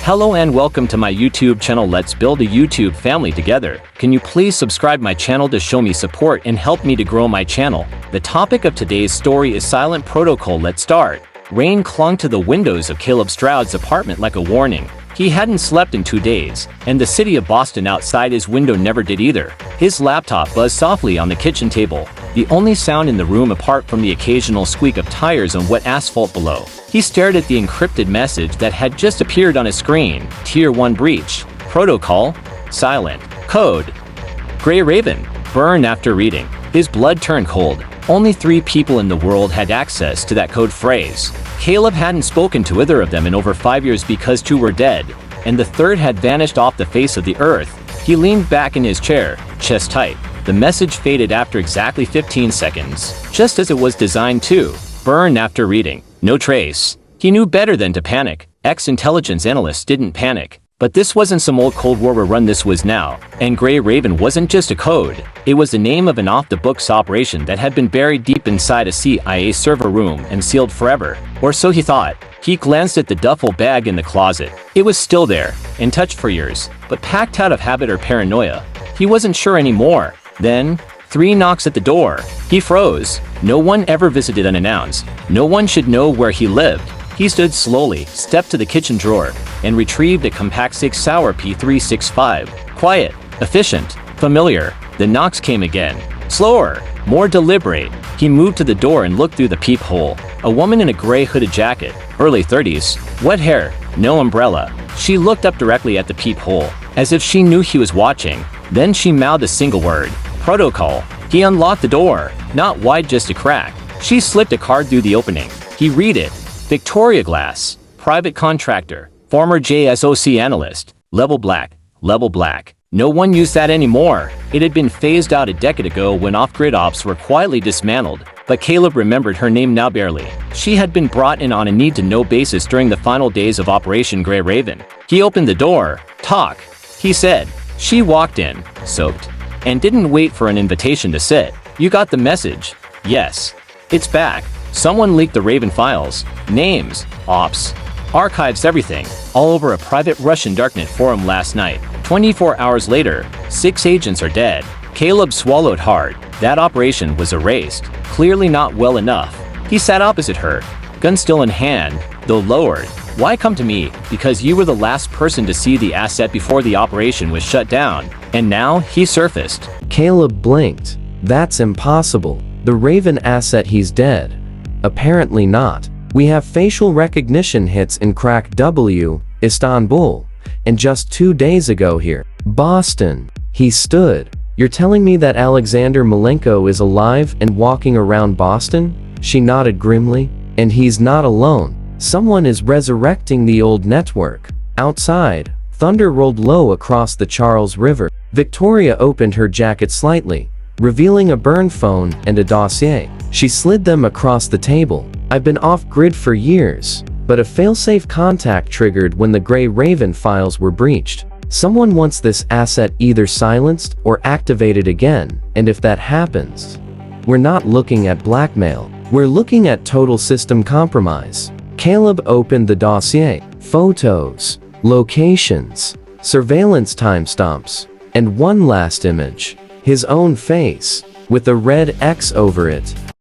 Hello and welcome to my YouTube channel. Let's build a YouTube family together. Can you please subscribe my channel to show me support and help me to grow my channel? The topic of today's story is silent protocol. Let's start. Rain clung to the windows of Caleb Stroud's apartment like a warning. He hadn't slept in 2 days, and the city of Boston outside his window never did either. His laptop buzzed softly on the kitchen table, the only sound in the room apart from the occasional squeak of tires on wet asphalt below. He stared at the encrypted message that had just appeared on his screen. Tier 1 breach. Protocol. Silent. Code. Gray Raven. Burn after reading. His blood turned cold. Only 3 people in the world had access to that code phrase. Caleb hadn't spoken to either of them in over 5 years because 2 were dead, and the third had vanished off the face of the earth. He leaned back in his chair, chest tight. The message faded after exactly 15 seconds, just as it was designed to. Burn after reading. No trace. He knew better than to panic. Ex-intelligence analysts didn't panic. But this wasn't some old Cold War run, this was now. And Gray Raven wasn't just a code. It was the name of an off-the-books operation that had been buried deep inside a CIA server room and sealed forever. Or so he thought. He glanced at the duffel bag in the closet. It was still there, untouched for years, but packed out of habit or paranoia. He wasn't sure anymore. Then, 3 knocks at the door. He froze. No one ever visited unannounced. No one should know where he lived. He stood slowly, stepped to the kitchen drawer, and retrieved a compact 6-hour P365. Quiet, efficient, familiar. The knocks came again. Slower, more deliberate. He moved to the door and looked through the peephole. A woman in a gray hooded jacket, early 30s, wet hair, no umbrella. She looked up directly at the peephole, as if she knew he was watching. Then she mouthed a single word. Protocol. He unlocked the door, not wide, just a crack. She slipped a card through the opening. He read it. Victoria Glass, private contractor, former JSOC analyst, level black, level black. No one used that anymore. It had been phased out a decade ago when off-grid ops were quietly dismantled, but Caleb remembered her name now barely. She had been brought in on a need-to-know basis during the final days of Operation Gray Raven. He opened the door. Talk, he said. She walked in, soaked, and didn't wait for an invitation to sit. You got the message? Yes. It's back. Someone leaked the Raven files, names, ops, archives, everything, all over a private Russian darknet forum last night. 24 hours later, 6 agents are dead. Caleb swallowed hard. That operation was erased, clearly not well enough. He sat opposite her, gun still in hand, though lowered. Why come to me? Because you were the last person to see the asset before the operation was shut down. And now, he surfaced. Caleb blinked. That's impossible. The Raven asset, he's dead. Apparently not. We have facial recognition hits in Crack W, Istanbul, and just 2 days ago here. Boston. He stood. You're telling me that Alexander Malenko is alive and walking around Boston? She nodded grimly. And he's not alone. Someone is resurrecting the old network. Outside, thunder rolled low across the Charles River. Victoria opened her jacket slightly, revealing a burn phone and a dossier. She slid them across the table. I've been off-grid for years, but a failsafe contact triggered when the Gray Raven files were breached. Someone wants this asset either silenced or activated again, and if that happens, we're not looking at blackmail. We're looking at total system compromise. Caleb opened the dossier. Photos, locations, surveillance timestamps, and one last image. His own face, with a red X over it.